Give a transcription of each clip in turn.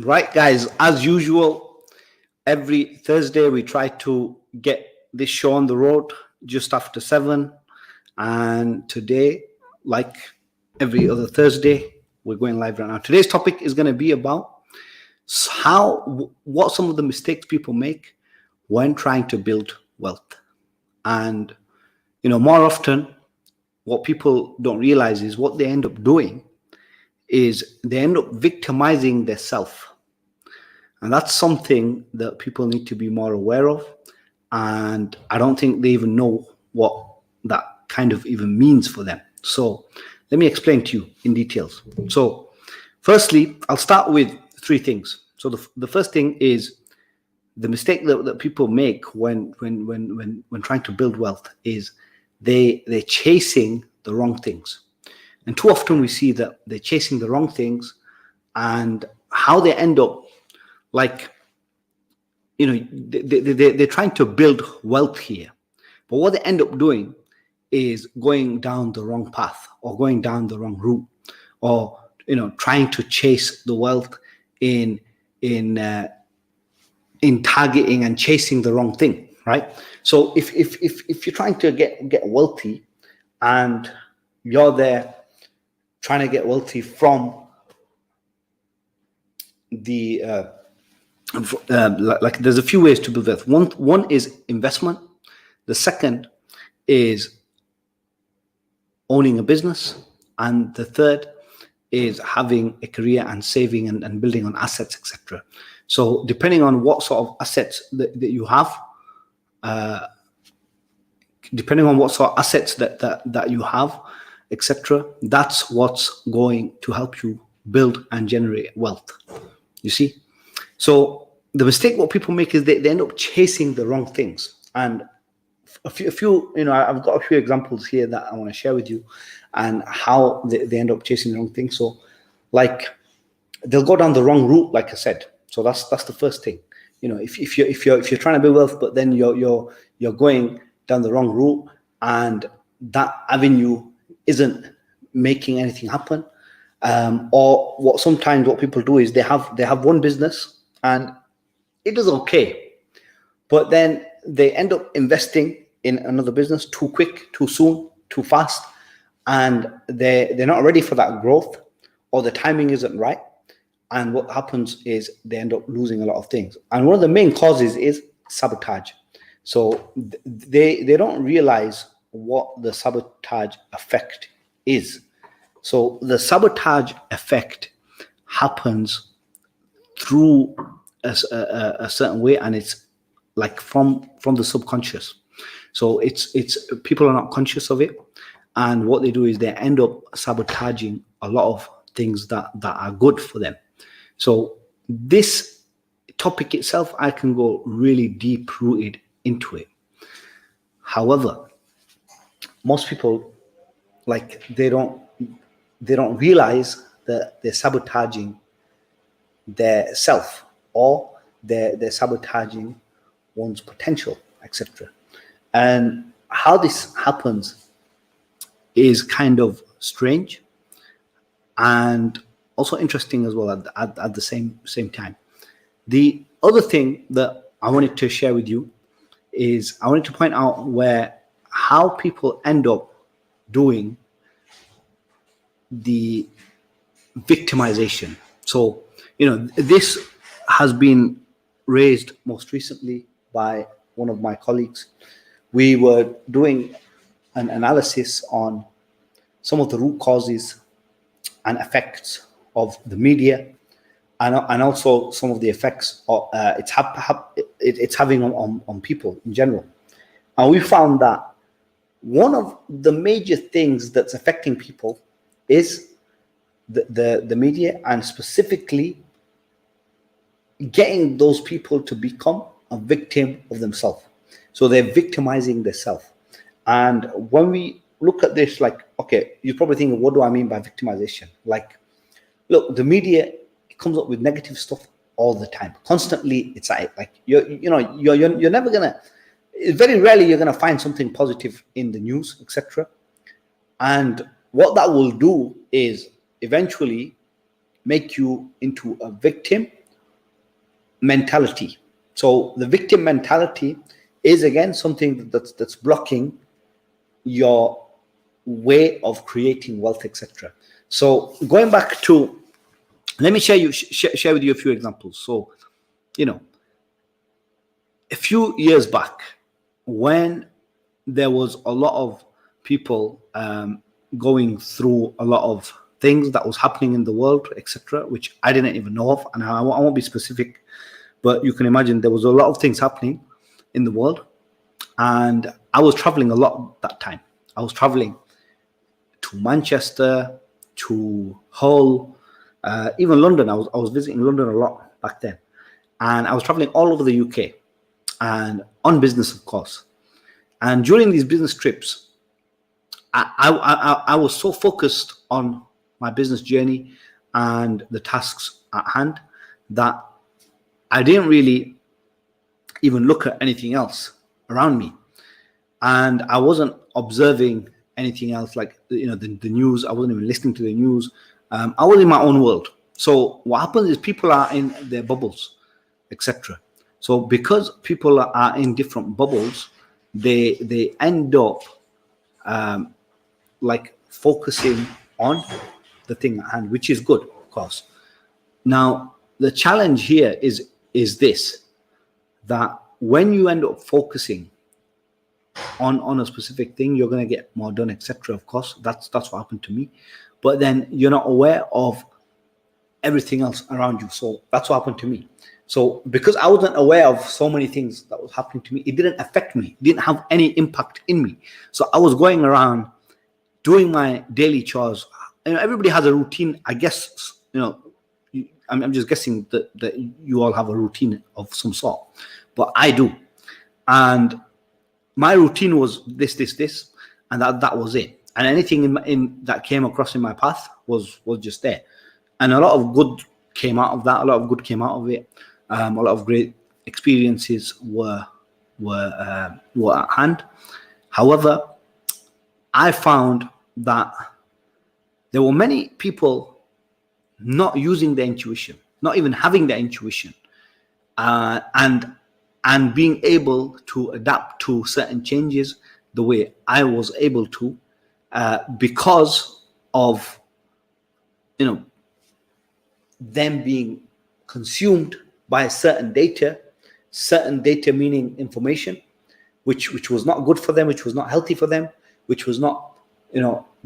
Right, guys, as usual, every Thursday we try to get this show on the road just after 7. And today, like every other Thursday, we're going live right now. Today's topic is going to be about what some of the mistakes people make when trying to build wealth. And, more often, what people don't realize is what they end up doing is they end up victimizing their self. And that's something that people need to be more aware of. And I don't think they even know what that kind of even means for them. So let me explain to you in details. So firstly, I'll start with three things. So the first thing is the mistake that people make when trying to build wealth is they're chasing the wrong things. And too often we see that they're chasing the wrong things, and how they end up, like, they're trying to build wealth here, but what they end up doing is going down the wrong path or going down the wrong route, or trying to chase the wealth in targeting and chasing the wrong thing, right? So if you're trying to get wealthy and you're there trying to get wealthy from the like, there's a few ways to build wealth. One is investment. The second is owning a business, and the third is having a career and saving and building on assets, etc. So depending on what sort of assets that you have, depending on what sort of assets that you have, etc., that's what's going to help you build and generate wealth. You see? So the mistake what people make is they end up chasing the wrong things. And a few, I've got a few examples here that I want to share with you, and how they end up chasing the wrong things. So, like, they'll go down the wrong route, like I said. So that's the first thing. If you're trying to build wealth, but then you're going down the wrong route, and that avenue isn't making anything happen. Or what people do is they have one business and it is okay, but then they end up investing in another business too quick, too soon, too fast, and they're not ready for that growth, or the timing isn't right. And what happens is they end up losing a lot of things. And one of the main causes is sabotage. So they don't realize what the sabotage effect is. So the sabotage effect happens through a certain way, and it's like from the subconscious. So it's people are not conscious of it, and what they do is they end up sabotaging a lot of things that are good for them. So this topic itself, I can go really deep rooted into it. However, most people, like, they don't realize that they're sabotaging their self, or they're sabotaging one's potential, etc. And how this happens is kind of strange and also interesting as well at the same time. The other thing that I wanted to share with you is I wanted to point out how people end up doing the victimization. So, this has been raised most recently by one of my colleagues. We were doing an analysis on some of the root causes and effects of the media, and also some of the effects it's having on people in general. And we found that one of the major things that's affecting people is the media, and specifically getting those people to become a victim of themselves. So they're victimizing themselves. And when we look at this, like, okay, you're probably thinking, what do I mean by victimization? Like, look, the media comes up with negative stuff all the time, constantly. It's like you're never gonna. Very rarely you're gonna find something positive in the news, etc. And what that will do is eventually make you into a victim mentality. So the victim mentality is again something that's blocking your way of creating wealth, etc. So going back to, let me share with you a few examples. So, a few years back, when there was a lot of people going through a lot of things that was happening in the world, etc., which I didn't even know of, and I won't be specific, but you can imagine there was a lot of things happening in the world, and I was traveling a lot that time. I was traveling to Manchester, to Hull, even London. I was visiting London a lot back then, and I was traveling all over the UK, and on business, of course. And during these business trips, I was so focused on my business journey and the tasks at hand that I didn't really even look at anything else around me, and I wasn't observing anything else, like the news. I wasn't even listening to the news. I was in my own world. So what happens is people are in their bubbles, etc. So because people are in different bubbles, they end up like focusing on the thing at hand, which is good, of course. Now the challenge here is this, that when you end up focusing on a specific thing, you're going to get more done, etc. Of course, that's what happened to me. But then you're not aware of everything else around you. So that's what happened to me. So because I wasn't aware of so many things that was happening to me, it didn't affect me. It didn't have any impact in me. So I was going around doing my daily chores. Everybody has a routine, I guess. I'm just guessing that you all have a routine of some sort, but I do. And my routine was this, and that was it. And anything in that came across in my path was just there. And a lot of good came out of that. A lot of good came out of it. A lot of great experiences were at hand. However, I found that there were many people not using their intuition, not even having their intuition, and being able to adapt to certain changes the way I was able to, because of them being consumed by certain data meaning information, which was not good for them, which was not healthy for them, which was not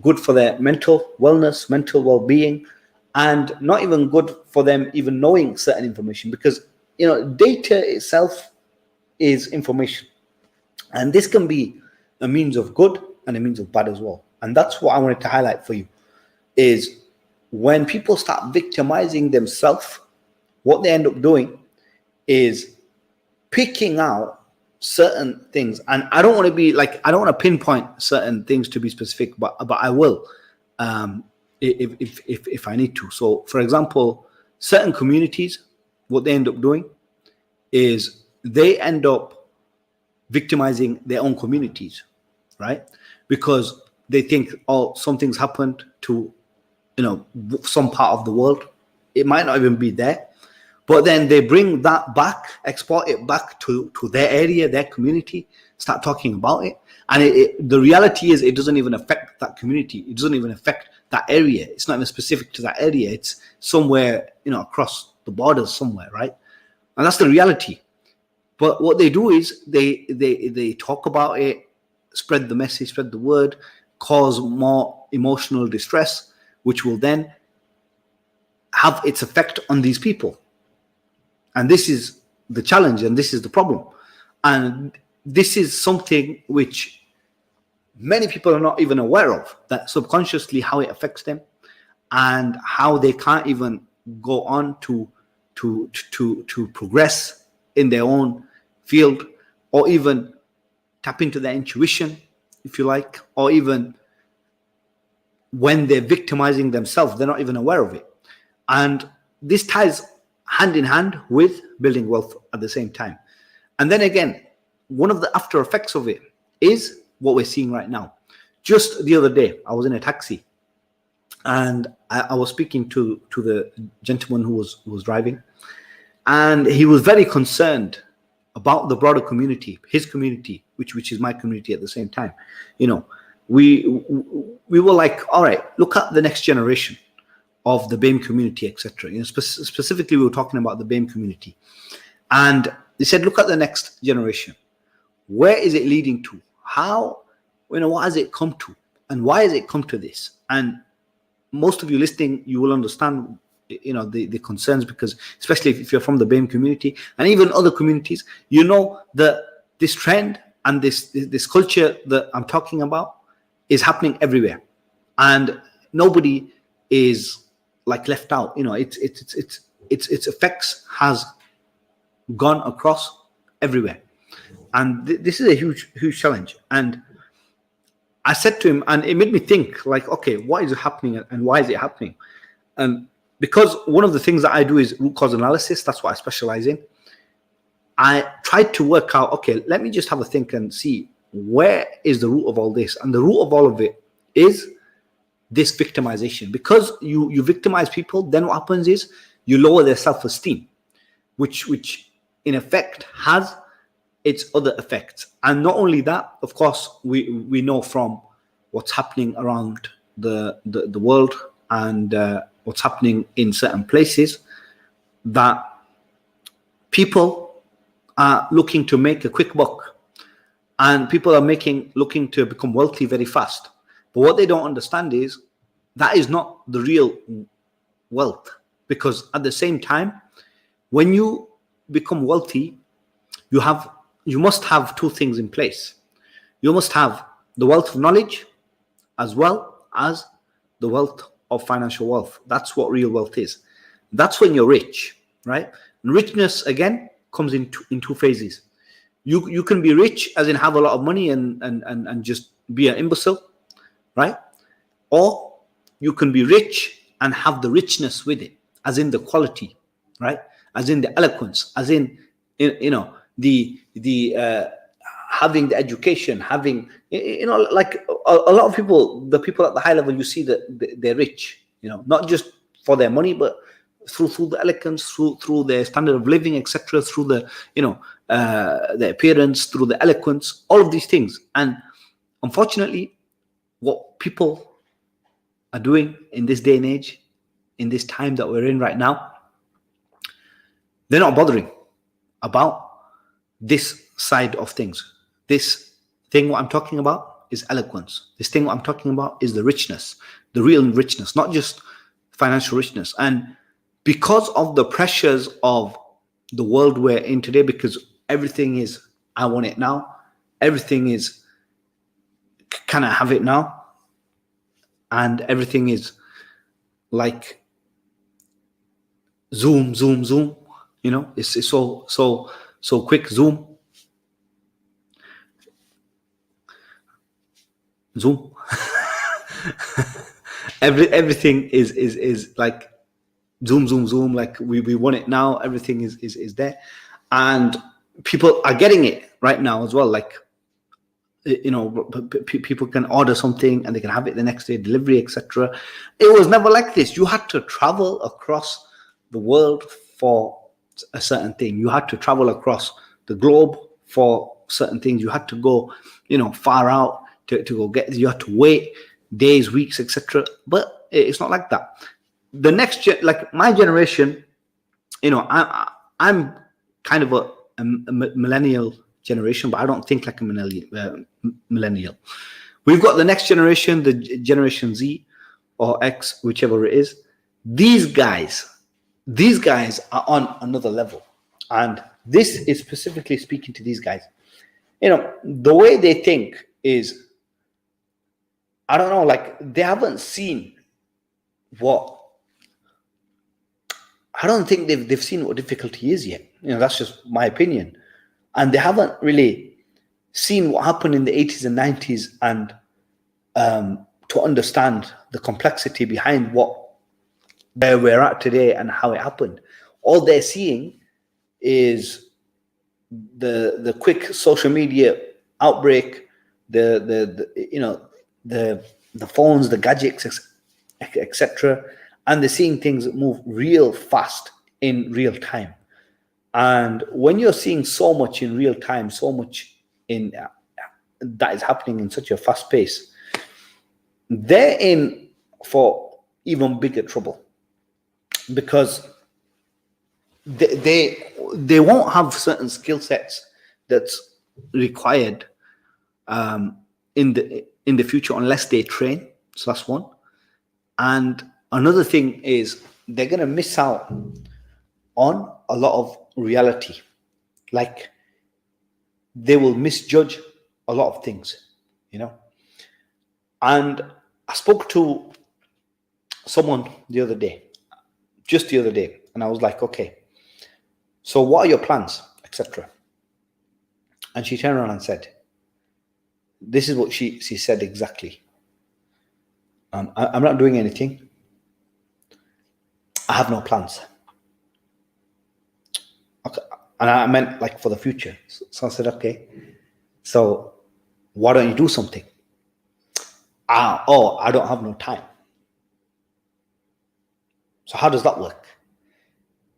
good for their mental wellness, mental well-being, and not even good for them even knowing certain information, because data itself is information, and this can be a means of good and a means of bad as well. And that's what I wanted to highlight for you, is when people start victimizing themselves, what they end up doing is picking out certain things. And I don't want to pinpoint certain things to be specific, but I will, if I need to. So for example, certain communities, what they end up doing is they end up victimizing their own communities, right? Because they think, oh, something's happened to some part of the world. It might not even be there, but then they bring that back, export it back to their area, their community, start talking about it. And the reality is, it doesn't even affect that community. It doesn't even affect that area. It's not even specific to that area. It's somewhere, across the borders somewhere, right? And that's the reality. But what they do is they talk about it, spread the message, spread the word, cause more emotional distress, which will then have its effect on these people. And this is the challenge, and this is the problem. And this is something which many people are not even aware of, that subconsciously how it affects them, and how they can't even go on to progress in their own field, or even tap into their intuition, if you like, or even when they're victimizing themselves, they're not even aware of it. And this ties hand in hand with building wealth at the same time. And then again, one of the after effects of it is what we're seeing right now. Just the other day, I was in a taxi, and I was speaking to the gentleman who was driving, and he was very concerned about the broader community, his community, which is my community at the same time. You know, we were like, all right, look at the next generation of the BAME community, etc. You know, specifically we were talking about the BAME community, and they said, look at the next generation. Where is it leading to? How, you know, what has it come to, and why has it come to this? And most of you listening, you will understand, you know, the concerns, because especially if you're from the BAME community and even other communities, you know that this trend and this culture that I'm talking about is happening everywhere, and nobody is like left out. You know, its effects has gone across everywhere, and this is a huge challenge. And I said to him, and it made me think, like, okay, what is happening and why is it happening? And because one of the things that I do is root cause analysis, that's what I specialize in. I tried to work out, okay, let me just have a think and see where is the root of all this. And the root of all of it is this victimization. Because you victimize people, then what happens is you lower their self-esteem, which in effect has its other effects. And not only that, of course, we know from what's happening around the world and what's happening in certain places, that people are looking to make a quick buck, and people are looking to become wealthy very fast. But what they don't understand is that is not the real wealth, because at the same time, when you become wealthy, you must have two things in place. You must have the wealth of knowledge as well as the wealth of financial wealth. That's what real wealth is. That's when you're rich, right? And richness, again, comes in two phases. You can be rich, as in have a lot of money and just be an imbecile, right? Or you can be rich and have the richness with it, as in the quality, right? As in the eloquence, as in, you know, the having the education, having, you know, like a lot of people, the people at the high level, you see that they're rich, you know, not just for their money, but through the elegance, through their standard of living, etc., through the, you know, the appearance, through the eloquence, all of these things. And unfortunately, what people are doing in this day and age, in this time that we're in right now, they're not bothering about this side of things. This thing what I'm talking about is eloquence. This thing what I'm talking about is the richness, the real richness, not just financial richness. And because of the pressures of the world we're in today, because everything is, I want it now, everything is, can I have it now? And everything is like zoom, you know, it's so quick, zoom. Everything is like zoom, like we want it now, everything is there. And people are getting it right now as well. Like, you know, people can order something and they can have it the next day, delivery, etc. It was never like this. You had to travel across the world for a certain thing. You had to travel across the globe for certain things. You had to go, you know, far out to go get. You had to wait days, weeks, etc. But it's not like that. The next like my generation, you know, I'm kind of a millennial generation, but I don't think like a millennial. We've got the next generation, the Generation Z or X, whichever it is. These guys are on another level, and this is specifically speaking to these guys. You know, the way they think is, I don't know, like they haven't seen what, I don't think they've seen what difficulty is yet. You know, that's just my opinion. And they haven't really seen what happened in the 80s and 90s, and to understand the complexity behind where we're at today and how it happened. All they're seeing is the quick social media outbreak, the you know, the phones, the gadgets, etc. And they're seeing things that move real fast in real time. And when you're seeing so much in real time, so much in that is happening in such a fast pace, they're in for even bigger trouble, because they won't have certain skill sets that's required in the future unless they train. So that's one. And another thing is they're going to miss out on a lot of reality. Like, they will misjudge a lot of things, you know. And I spoke to someone just the other day, and I was like, okay, so what are your plans, etc. And she turned around and said, this is what she said exactly. I'm not doing anything. I have no plans. Okay. And I meant like for the future. So I said, okay, so why don't you do something? I don't have no time. So how does that work?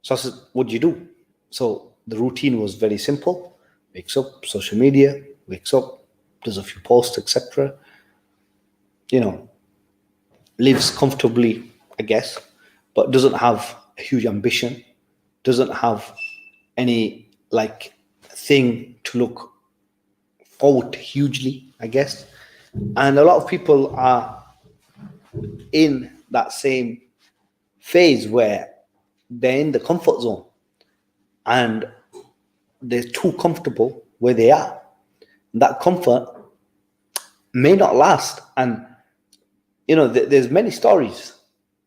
So I said, what do you do? So the routine was very simple. Wakes up, social media, wakes up, does a few posts, etc. You know, lives comfortably, I guess, but doesn't have a huge ambition, doesn't have any like thing to look forward to hugely, I guess. And a lot of people are in that same phase where they're in the comfort zone and they're too comfortable where they are. That comfort may not last. And you know, there's many stories.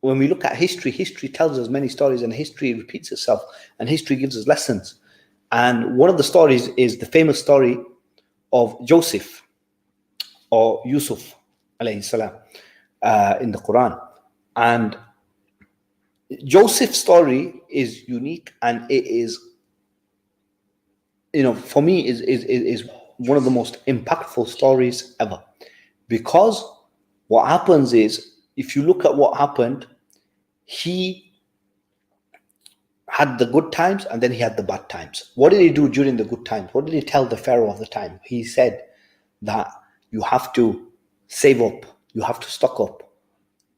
When we look at history, history tells us many stories, and history repeats itself, and history gives us lessons. And one of the stories is the famous story of Joseph, or Yusuf alayhi salam, in the Quran. And Joseph's story is unique, and it is, you know, for me is one of the most impactful stories ever. Because what happens is, if you look at what happened, he had the good times and then he had the bad times. What did he do during the good times? What did he tell the Pharaoh of the time? He said that you have to save up, you have to stock up,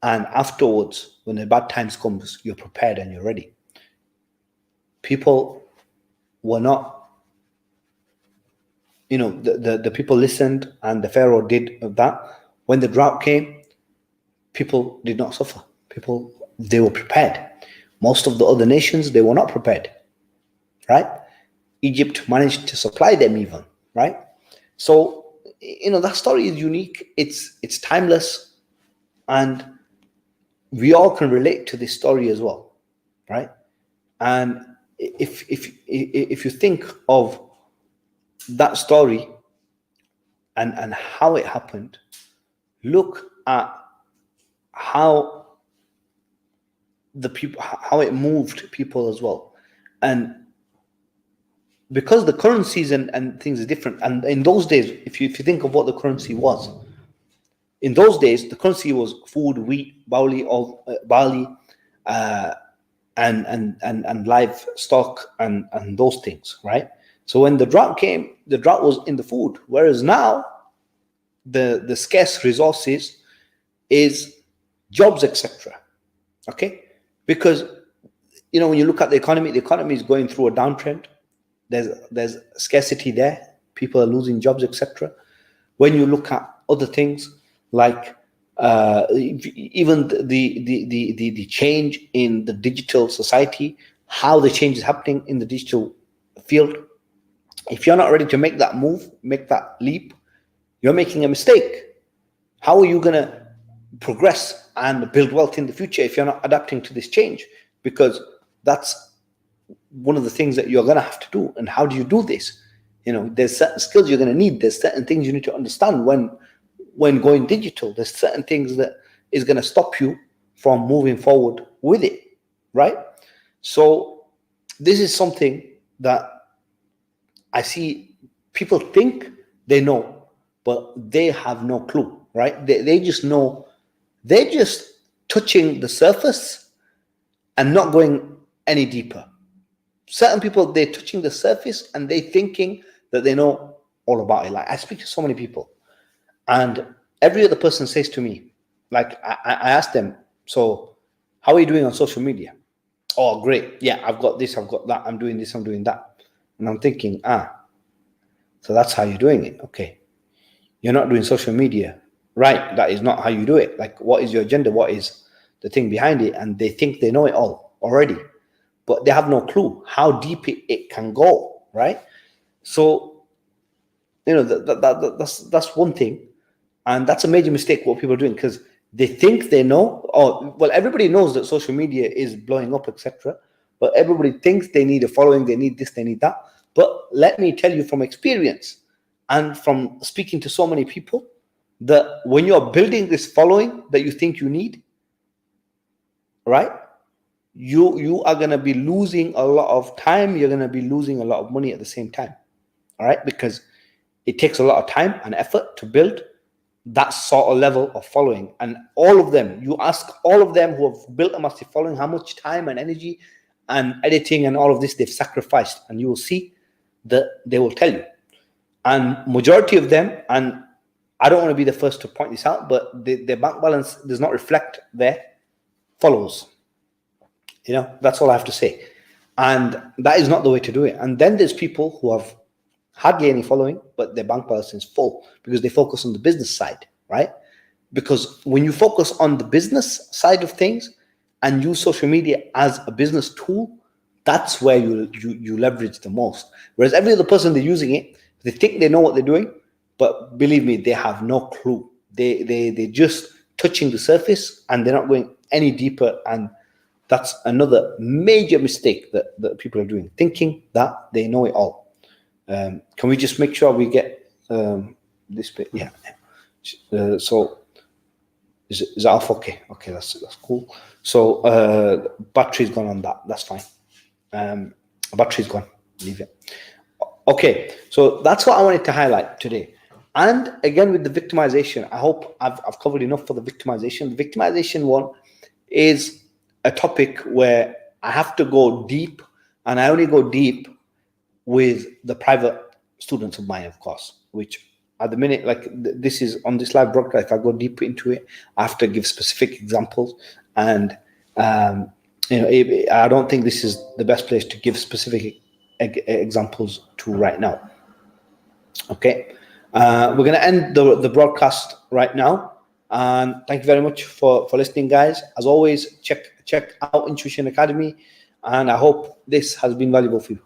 and afterwards, when the bad times comes, you're prepared and you're ready. People were not, you know, the people listened, and the Pharaoh did that. When the drought came, people did not suffer. People, they were prepared. Most of the other nations, they were not prepared, right? Egypt managed to supply them even, right? So, you know, that story is unique. It's timeless, and we all can relate to this story as well, right? And if you think of that story and how it happened, look at how the people, how it moved people as well. And because the currencies and things are different, and in those days, if you think of what the currency was, in those days the currency was food, wheat, barley, and livestock and those things, right? So when the drought came, the drought was in the food, whereas now the scarce resources is jobs, etc. Okay, because you know, when you look at the economy is going through a downtrend. There's scarcity there. People are losing jobs, etc. When you look at other things like even the change in the digital society, how the change is happening in the digital field, if you're not ready to make that move, make that leap, you're making a mistake. How are you going to progress and build wealth in the future if you're not adapting to this change? Because that's one of the things that you're going to have to do. And how do you do this? You know, there's certain skills you're going to need. There's certain things you need to understand when going digital. There's certain things that is going to stop you from moving forward with it, right? So this is something that I see people think they know, but they have no clue, right? They just know, they're just touching the surface and not going any deeper. certain people, they're touching the surface and they thinking that they know all about it. Like I speak to so many people, and every other person says to me, like I ask them, so how are you doing on social media? Oh, great. Yeah, I've got this, I've got that, I'm doing this, I'm doing that. And I'm thinking, so that's how you're doing it. Okay. You're not doing social media. Right. That is not how you do it. Like, what is your agenda? What is the thing behind it? And they think they know it all already, but they have no clue how deep it can go. Right. So, you know, that's one thing. And that's a major mistake what people are doing, because they think they know. Oh, well, everybody knows that social media is blowing up, etc. But everybody thinks they need a following, they need this, they need that. But let me tell you from experience and from speaking to so many people, that when you're building this following that you think you need, right, you are going to be losing a lot of time. You're going to be losing a lot of money at the same time. All right, because it takes a lot of time and effort to build that sort of level of following. And all of them, you ask all of them who have built a massive following how much time and energy and editing and all of this they've sacrificed, and you will see that they will tell you. And majority of them, and I don't want to be the first to point this out, but their bank balance does not reflect their follows. You know, that's all I have to say. And that is not the way to do it. And then there's people who have hardly any following, but their bank balance is full because they focus on the business side, right? Because when you focus on the business side of things and use social media as a business tool, that's where you leverage the most. Whereas every other person, they're using it, they think they know what they're doing, but believe me, they have no clue. They're just touching the surface and they're not going any deeper. And that's another major mistake that people are doing, thinking that they know it all. Can we just make sure we get this bit? Yeah. So is that off? Okay. Okay, that's cool. So battery's gone on that. That's fine. Battery's gone. Leave it. Okay. So that's what I wanted to highlight today. And again, with the victimization, I hope I've covered enough for the victimization. The victimization one is a topic where I have to go deep, and I only go deep with the private students of mine, of course, which at the minute, like this is on this live broadcast, if I go deep into it, I have to give specific examples. And, you know, I don't think this is the best place to give specific examples to right now. Okay. We're going to end the broadcast right now. And thank you very much for listening, guys. As always, check out Intuition Academy. And I hope this has been valuable for you.